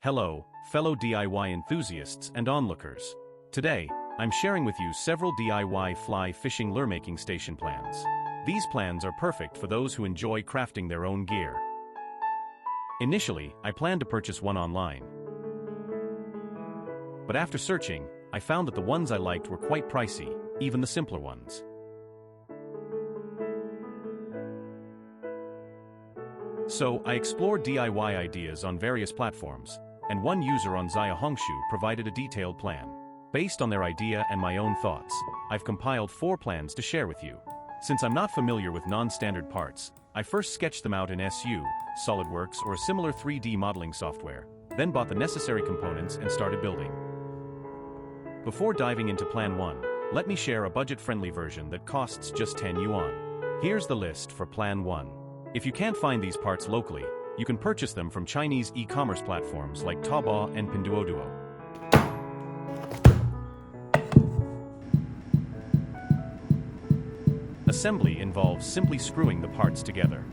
Hello, fellow DIY enthusiasts and onlookers. Today, I'm sharing with you several DIY fly fishing lure making station plans. These plans are perfect for those who enjoy crafting their own gear. Initially, I planned to purchase one online. But after searching, I found that the ones I liked were quite pricey, even the simpler ones. So, I explored DIY ideas on various platforms, and one user on Zaya Hongshu provided a detailed plan. Based on their idea and my own thoughts, I've compiled 4 plans to share with you. Since I'm not familiar with non-standard parts, I first sketched them out in SU, SolidWorks or a similar 3D modeling software, then bought the necessary components and started building. Before diving into Plan 1, let me share a budget-friendly version that costs just 10 yuan. Here's the list for Plan 1. If you can't find these parts locally, you can purchase them from Chinese e-commerce platforms like Taobao and Pinduoduo. Assembly involves simply screwing the parts together.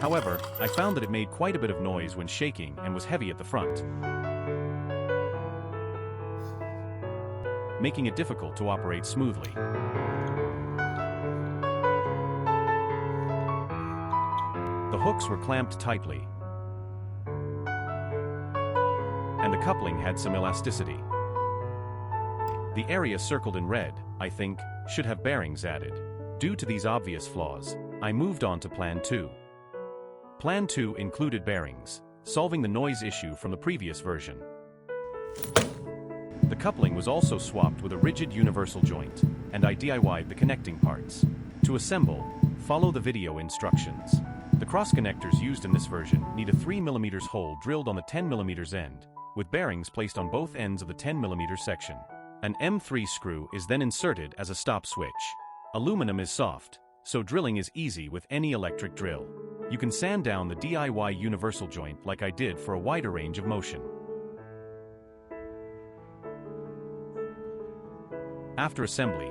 However, I found that it made quite a bit of noise when shaking and was heavy at the front, making it difficult to operate smoothly. The hooks were clamped tightly, and the coupling had some elasticity. The area circled in red, I think, should have bearings added. Due to these obvious flaws, I moved on to Plan 2. Plan 2 included bearings, solving the noise issue from the previous version. The coupling was also swapped with a rigid universal joint, and I DIY'd the connecting parts. To assemble, follow the video instructions. The cross connectors used in this version need a 3mm hole drilled on the 10mm end, with bearings placed on both ends of the 10mm section. An M3 screw is then inserted as a stop switch. Aluminum is soft, so drilling is easy with any electric drill. You can sand down the DIY universal joint like I did for a wider range of motion. After assembly,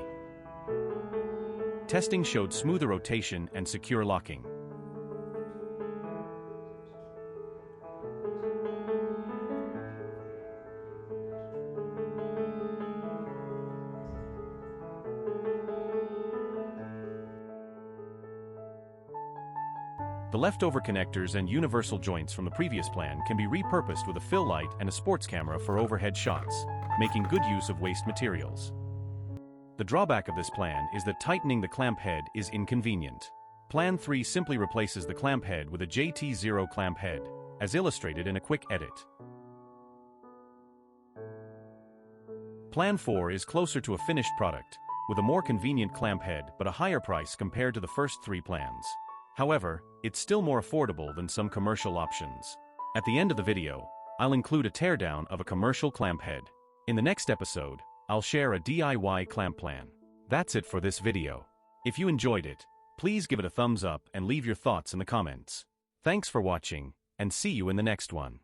testing showed smoother rotation and secure locking. The leftover connectors and universal joints from the previous plan can be repurposed with a fill light and a sports camera for overhead shots, making good use of waste materials. The drawback of this plan is that tightening the clamp head is inconvenient. Plan 3 simply replaces the clamp head with a JT0 clamp head, as illustrated in a quick edit. Plan 4 is closer to a finished product, with a more convenient clamp head but a higher price compared to the first 3 plans. However, it's still more affordable than some commercial options. At the end of the video, I'll include a teardown of a commercial clamp head. In the next episode, I'll share a DIY clamp plan. That's it for this video. If you enjoyed it, please give it a thumbs up and leave your thoughts in the comments. Thanks for watching, and see you in the next one.